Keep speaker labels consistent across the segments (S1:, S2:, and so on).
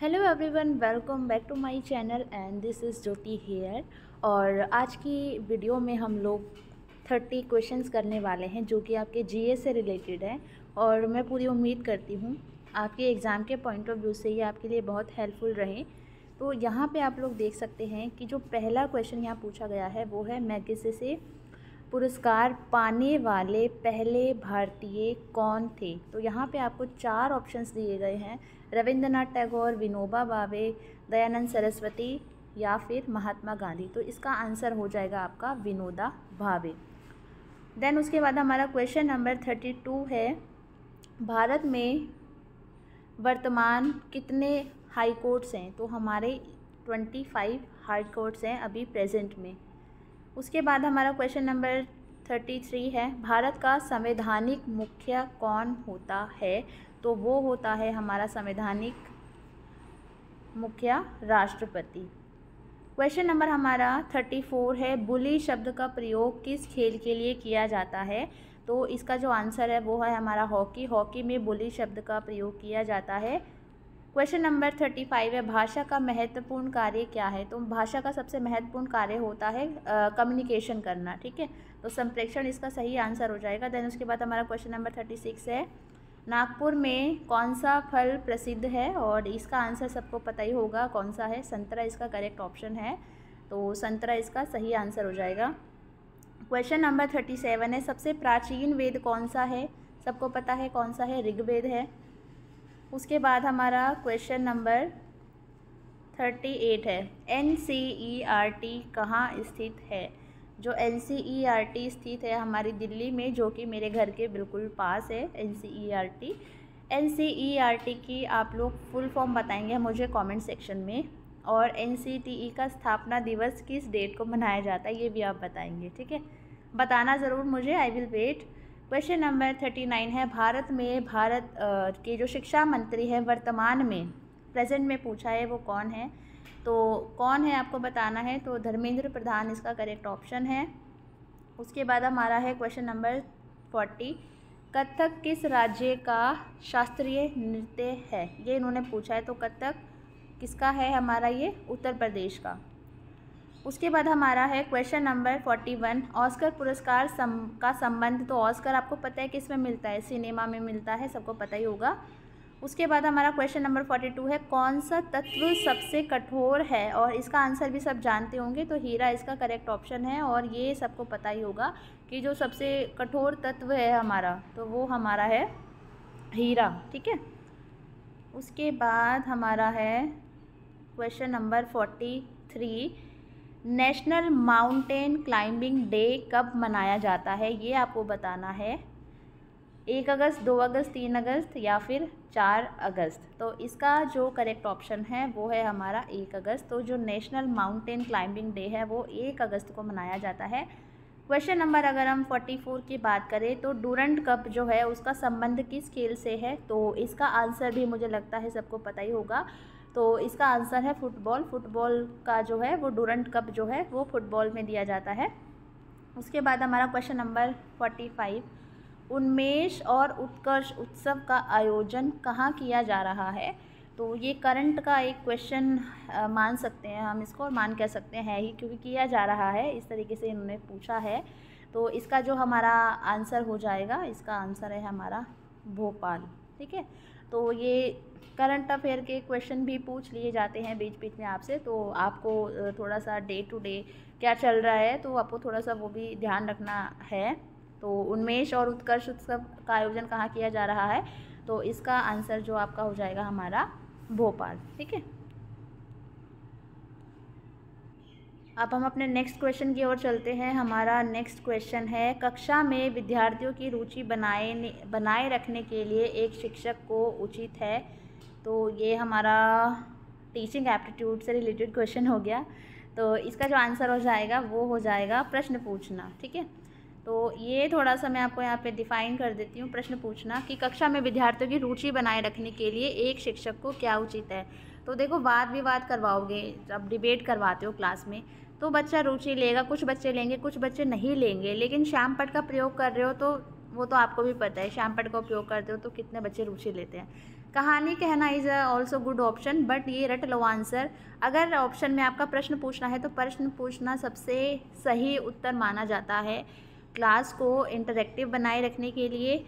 S1: Hello everyone, welcome back to my channel and this is Jyoti here. और आज की video में हम लोग 30 क्वेश्चंस करने वाले हैं जो कि आपके जीए से रिलेटेड है। और मैं पूरी उम्मीद करती हूँ आपके एग्ज़ाम के पॉइंट ऑफ व्यू से ये आपके लिए बहुत हेल्पफुल रहे। तो यहाँ पे आप लोग देख सकते हैं कि जो पहला क्वेश्चन यहाँ पूछा गया है वो है मैग्सेसे पुरस्कार पाने वाले पहले भारतीय कौन थे। तो यहाँ पे आपको 4 ऑप्शंस दिए गए हैं, रविंद्रनाथ टैगोर, विनोबा भावे, दयानंद सरस्वती या फिर महात्मा गांधी। तो इसका आंसर हो जाएगा आपका विनोबा भावे। देन उसके बाद हमारा क्वेश्चन नंबर 32 है, भारत में वर्तमान कितने हाई कोर्ट्स हैं। तो हमारे 25 हाई कोर्ट्स हैं अभी प्रेजेंट में। उसके बाद हमारा क्वेश्चन नंबर 33 है, भारत का संवैधानिक मुखिया कौन होता है। तो वो होता है हमारा संवैधानिक मुखिया राष्ट्रपति। क्वेश्चन नंबर हमारा 34 है, बुली शब्द का प्रयोग किस खेल के लिए किया जाता है। तो इसका जो आंसर है वो है हमारा हॉकी। हॉकी में बुली शब्द का प्रयोग किया जाता है। क्वेश्चन नंबर 35 है, भाषा का महत्वपूर्ण कार्य क्या है। तो भाषा का सबसे महत्वपूर्ण कार्य होता है कम्युनिकेशन करना, ठीक है। तो संप्रेषण इसका सही आंसर हो जाएगा। देन उसके बाद हमारा क्वेश्चन नंबर 36 है, नागपुर में कौन सा फल प्रसिद्ध है। और इसका आंसर सबको पता ही होगा कौन सा है, संतरा इसका करेक्ट ऑप्शन है। तो संतरा इसका सही आंसर हो जाएगा। क्वेश्चन नंबर 37 है, सबसे प्राचीन वेद कौन सा है। सबको पता है कौन सा है, ऋग्वेद है। उसके बाद हमारा क्वेश्चन नंबर 38 है, NCERT कहाँ स्थित है। जो NCERT स्थित है हमारी दिल्ली में, जो कि मेरे घर के बिल्कुल पास है NCERT। NCERT की आप लोग फुल फॉर्म बताएंगे मुझे कमेंट सेक्शन में। और NCTE का स्थापना दिवस किस डेट को मनाया जाता है ये भी आप बताएंगे, ठीक है। बताना ज़रूर मुझे, I will wait. Question number 39 है, भारत में के जो शिक्षा मंत्री है वर्तमान में प्रेजेंट में पूछा है वो कौन है। तो कौन है आपको बताना है। तो धर्मेंद्र प्रधान इसका करेक्ट ऑप्शन है। उसके बाद हमारा है क्वेश्चन नंबर 40, कथक किस राज्य का शास्त्रीय नृत्य है। ये इन्होंने पूछा है। तो कथक किसका है हमारा, ये उत्तर प्रदेश का। उसके बाद हमारा है क्वेश्चन नंबर 41, ऑस्कर पुरस्कार का संबंध। तो ऑस्कर आपको पता है किस में मिलता है, सिनेमा में मिलता है, सबको पता ही होगा। उसके बाद हमारा क्वेश्चन नंबर 42 है, कौन सा तत्व सबसे कठोर है। और इसका आंसर भी सब जानते होंगे। तो हीरा इसका करेक्ट ऑप्शन है। और ये सबको पता ही होगा कि जो सबसे कठोर तत्व है हमारा, तो वो हमारा है हीरा, ठीक है। उसके बाद हमारा है question number 43, national mountain climbing day कब मनाया जाता है। ये आपको बताना है, 1 अगस्त, 2 अगस्त, 3 अगस्त या फिर 4 अगस्त। तो इसका जो करेक्ट ऑप्शन है वो है हमारा 1 अगस्त। तो जो नेशनल माउंटेन क्लाइंबिंग डे है वो 1 अगस्त को मनाया जाता है। क्वेश्चन नंबर अगर हम 44 की बात करें, तो डूरंट कप जो है उसका संबंध किस खेल से है। तो इसका आंसर भी मुझे लगता है सबको पता ही होगा। तो इसका आंसर है फुटबॉल। फुटबॉल का जो है वो डूरंट कप जो है वो फुटबॉल में दिया जाता है। उसके बाद हमारा क्वेश्चन नंबर 45, उन्मेष और उत्कर्ष उत्सव का आयोजन कहाँ किया जा रहा है। तो ये करंट का एक क्वेश्चन मान सकते हैं हम इसको, और मान कह सकते हैं ही, क्योंकि किया जा रहा है इस तरीके से इन्होंने पूछा है। तो इसका जो हमारा आंसर हो जाएगा, इसका आंसर है हमारा भोपाल, ठीक है। तो ये करंट अफेयर के क्वेश्चन भी पूछ लिए जाते हैं बीच बीच में आपसे। तो आपको थोड़ा सा डे टू डे क्या चल रहा है तो आपको थोड़ा सा वो भी ध्यान रखना है। तो उन्मेष और उत्कर्ष उत्सव का आयोजन कहाँ किया जा रहा है। तो इसका आंसर जो आपका हो जाएगा हमारा भोपाल, ठीक है। अब हम अपने नेक्स्ट क्वेश्चन की ओर चलते हैं। हमारा नेक्स्ट क्वेश्चन है, कक्षा में विद्यार्थियों की रुचि बनाए रखने के लिए एक शिक्षक को उचित है। तो ये हमारा टीचिंग एप्टीट्यूड से रिलेटेड क्वेश्चन हो गया। तो इसका जो आंसर हो जाएगा वो हो जाएगा प्रश्न पूछना, ठीक है। तो ये थोड़ा सा मैं आपको यहाँ पे डिफाइन कर देती हूँ। प्रश्न पूछना कि कक्षा में विद्यार्थियों की रुचि बनाए रखने के लिए एक शिक्षक को क्या उचित है। तो देखो, वाद विवाद करवाओगे, जब डिबेट करवाते हो क्लास में, तो बच्चा रुचि लेगा, कुछ बच्चे लेंगे, कुछ बच्चे नहीं लेंगे। लेकिन श्याम पट का प्रयोग कर रहे हो तो वो तो आपको भी पता है, श्याम पट का उपयोग करते हो तो कितने बच्चे रुचि लेते हैं। कहानी कहना is also good option, but ये रट लो आंसर। अगर ऑप्शन में आपका प्रश्न पूछना है तो प्रश्न पूछना सबसे सही उत्तर माना जाता है। क्लास को इंटरेक्टिव बनाए रखने के लिए,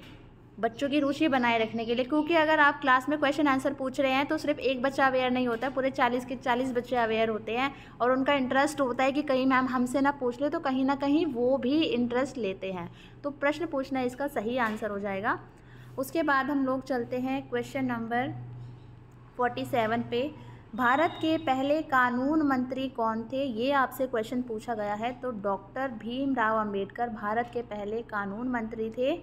S1: बच्चों की रुचि बनाए रखने के लिए, क्योंकि अगर आप क्लास में क्वेश्चन आंसर पूछ रहे हैं तो सिर्फ एक बच्चा अवेयर नहीं होता है, पूरे 40 के 40 बच्चे अवेयर होते हैं और उनका इंटरेस्ट होता है कि कहीं मैम हमसे ना पूछ ले, तो कहीं ना कहीं वो भी इंटरेस्ट लेते हैं। तो प्रश्न पूछना इसका सही आंसर हो जाएगा। उसके बाद हम लोग चलते हैं क्वेश्चन नंबर 47 पे। भारत के पहले कानून मंत्री कौन थे, ये आपसे क्वेश्चन पूछा गया है। तो डॉक्टर भीमराव अंबेडकर भारत के पहले कानून मंत्री थे।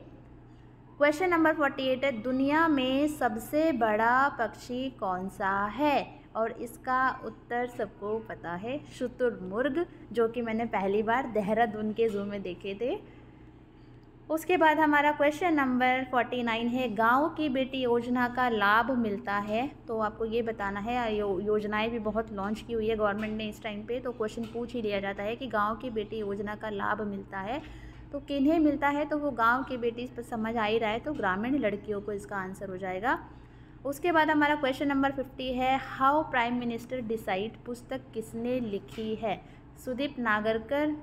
S1: क्वेश्चन नंबर 48 है, दुनिया में सबसे बड़ा पक्षी कौन सा है, और इसका उत्तर सबको पता है, शुतुरमुर्ग, जो कि मैंने पहली बार देहरादून के ज़ू में देखे थे। उसके बाद हमारा क्वेश्चन नंबर 49 है, गांव की बेटी योजना का लाभ मिलता है। तो आपको ये बताना है, योजनाएं भी बहुत लॉन्च की हुई है गवर्नमेंट ने इस टाइम पे, तो क्वेश्चन पूछ ही लिया जाता है कि गांव की बेटी योजना का लाभ मिलता है तो किन्हें मिलता है। तो वो गांव की बेटी पर समझ आ ही रहा है, तो ग्रामीण लड़कियों को इसका आंसर हो जाएगा। उसके बाद हमारा क्वेश्चन नंबर 50 है, हाउ प्राइम मिनिस्टर डिसाइड पुस्तक किसने लिखी है। सुदीप नागरकर,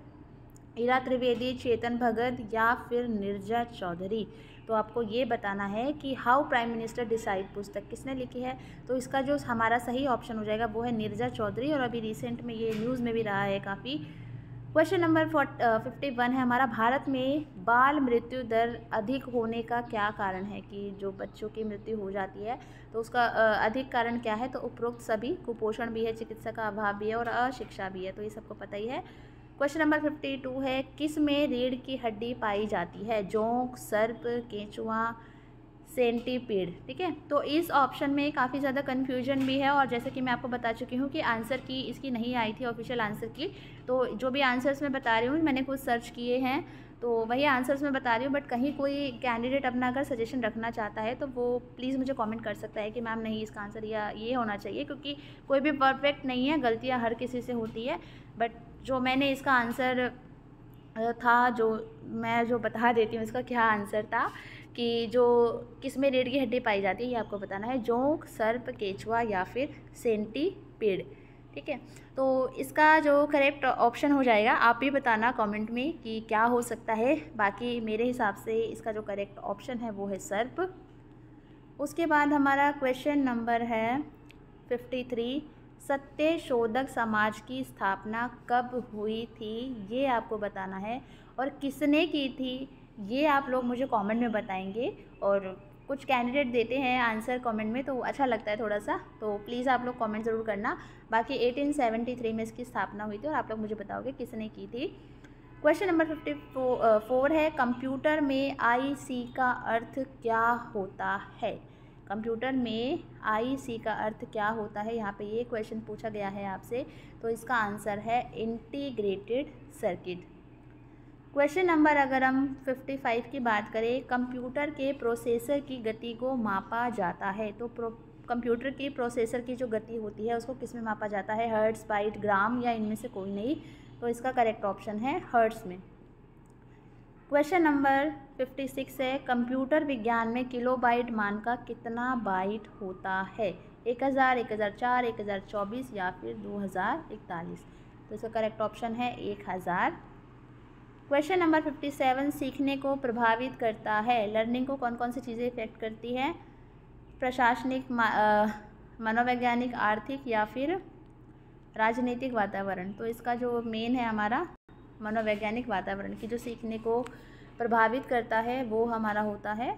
S1: ईरा त्रिवेदी, चेतन भगत या फिर नीरजा चौधरी। तो आपको ये बताना है कि हाउ प्राइम मिनिस्टर डिसाइड पुस्तक किसने लिखी है। तो इसका जो हमारा सही ऑप्शन हो जाएगा वो है नीरजा चौधरी, और अभी रिसेंट में ये न्यूज़ में भी रहा है काफ़ी। क्वेश्चन नंबर 51 है हमारा, भारत में बाल मृत्यु दर अधिक होने का क्या कारण है, कि जो बच्चों की मृत्यु हो जाती है तो उसका अधिक कारण क्या है। तो उपरोक्त सभी, कुपोषण भी है, चिकित्सा का अभाव भी है और अशिक्षा भी है, तो ये सबको पता ही है। क्वेश्चन नंबर 52 है, किस में रीढ़ की हड्डी पाई जाती है, जोंक, सर्प, केंचुआ, सेंटीपीड। ठीक है, तो इस ऑप्शन में काफ़ी ज़्यादा कन्फ्यूजन भी है, और जैसे कि मैं आपको बता चुकी हूँ कि आंसर की इसकी नहीं आई थी ऑफिशियल आंसर की, तो जो भी आंसर्स मैं बता रही हूँ मैंने कुछ सर्च किए हैं तो वही आंसर्स मैं बता रही हूँ। बट कहीं कोई कैंडिडेट अपना अगर सजेशन रखना चाहता है तो वो प्लीज़ मुझे कमेंट कर सकता है कि मैम नहीं, इसका आंसर या ये होना चाहिए, क्योंकि कोई भी परफेक्ट नहीं है, गलतियाँ हर किसी से होती है। बट जो मैंने इसका आंसर था, जो मैं जो बता देती हूँ इसका क्या आंसर था, कि जो किस में रीढ़ की हड्डी पाई जाती है ये आपको बताना है, जोंक, सर्प, केचुआ या फिर सेंटीपीड। ठीक है, तो इसका जो करेक्ट ऑप्शन हो जाएगा आप भी बताना कमेंट में कि क्या हो सकता है। बाकी मेरे हिसाब से इसका जो करेक्ट ऑप्शन है वो है सर्प। उसके बाद हमारा क्वेश्चन नंबर है 53, सत्यशोधक समाज की स्थापना कब हुई थी, ये आपको बताना है, और किसने की थी ये आप लोग मुझे कमेंट में बताएंगे। और कुछ कैंडिडेट देते हैं आंसर कमेंट में तो अच्छा लगता है थोड़ा सा, तो प्लीज़ आप लोग कमेंट ज़रूर करना। बाकी 1873 में इसकी स्थापना हुई थी और आप लोग मुझे बताओगे किसने की थी। क्वेश्चन नंबर 54 है, कंप्यूटर में IC का अर्थ क्या होता है। कंप्यूटर में IC का अर्थ क्या होता है, यहाँ पे ये क्वेश्चन पूछा गया है आपसे, तो इसका आंसर है इंटीग्रेटेड सर्किट। क्वेश्चन नंबर अगर हम 55 की बात करें, कंप्यूटर के प्रोसेसर की गति को मापा जाता है। तो कंप्यूटर की प्रोसेसर की जो गति होती है उसको किस में मापा जाता है, हर्ट्ज़, बाइट, ग्राम या इनमें से कोई नहीं। तो इसका करेक्ट ऑप्शन है हर्ट्ज़ में। क्वेश्चन नंबर 56 है, कंप्यूटर विज्ञान में किलोबाइट मान का कितना बाइट होता है, 1000, 1004, 1024 या फिर 2041। तो इसका करेक्ट ऑप्शन है 1000। क्वेश्चन नंबर 57, सीखने को प्रभावित करता है, लर्निंग को कौन कौन सी चीज़ें इफेक्ट करती हैं, प्रशासनिक, मनोवैज्ञानिक, आर्थिक या फिर राजनीतिक वातावरण। तो इसका जो मेन है हमारा मनोवैज्ञानिक वातावरण की जो सीखने को प्रभावित करता है वो हमारा होता है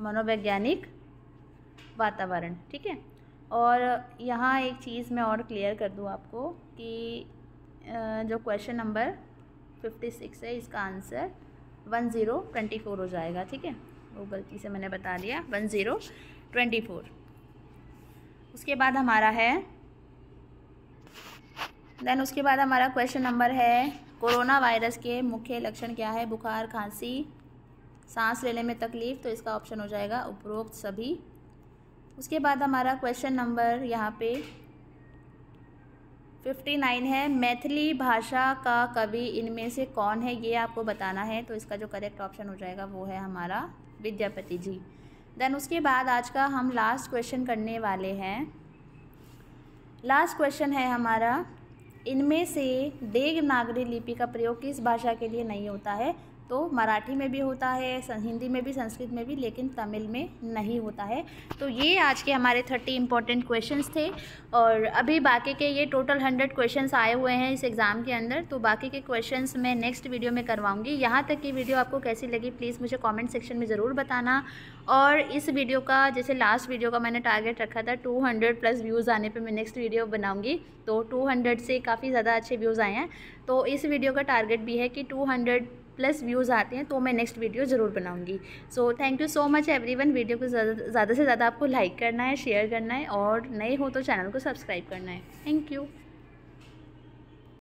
S1: मनोवैज्ञानिक वातावरण। ठीक है, और यहाँ एक चीज़ मैं और क्लियर कर दूँ आपको कि जो क्वेश्चन नंबर 56 है इसका आंसर 1024 हो जाएगा। ठीक है, वो गलती से मैंने बता दिया 1024। उसके बाद हमारा है उसके बाद हमारा क्वेश्चन नंबर है, कोरोना वायरस के मुख्य लक्षण क्या है, बुखार, खांसी, सांस लेने में तकलीफ़। तो इसका ऑप्शन हो जाएगा उपरोक्त सभी। उसके बाद हमारा क्वेश्चन नंबर यहाँ पे 59 है, मैथिली भाषा का कवि इनमें से कौन है, ये आपको बताना है। तो इसका जो करेक्ट ऑप्शन हो जाएगा वो है हमारा विद्यापति जी। देन उसके बाद आज का हम लास्ट क्वेश्चन करने वाले हैं। लास्ट क्वेश्चन है हमारा, इनमें से देवनागरी लिपि का प्रयोग किस भाषा के लिए नहीं होता है? तो मराठी में भी होता है, हिंदी में भी, संस्कृत में भी, लेकिन तमिल में नहीं होता है। तो ये आज के हमारे 30 इंपॉर्टेंट क्वेश्चंस थे। और अभी बाकी के ये टोटल 100 क्वेश्चंस आए हुए हैं इस एग्ज़ाम के अंदर। तो बाकी के क्वेश्चंस मैं नेक्स्ट वीडियो में करवाऊंगी। यहाँ तक की वीडियो आपको कैसी लगी प्लीज़ मुझे कमेंट सेक्शन में ज़रूर बताना। और इस वीडियो का, जैसे लास्ट वीडियो का मैंने टारगेट रखा था 200+ व्यूज़ आने पे मैं नेक्स्ट वीडियो बनाऊंगी, तो 200 से काफ़ी ज़्यादा अच्छे व्यूज़ आए हैं। तो इस वीडियो का टारगेट भी है कि 200+ व्यूज़ आते हैं तो मैं नेक्स्ट वीडियो ज़रूर बनाऊंगी। So thank you so much everyone. Video को ज़्यादा से ज़्यादा आपको लाइक करना है, शेयर करना है, और नए हो तो चैनल को सब्सक्राइब करना है। Thank you.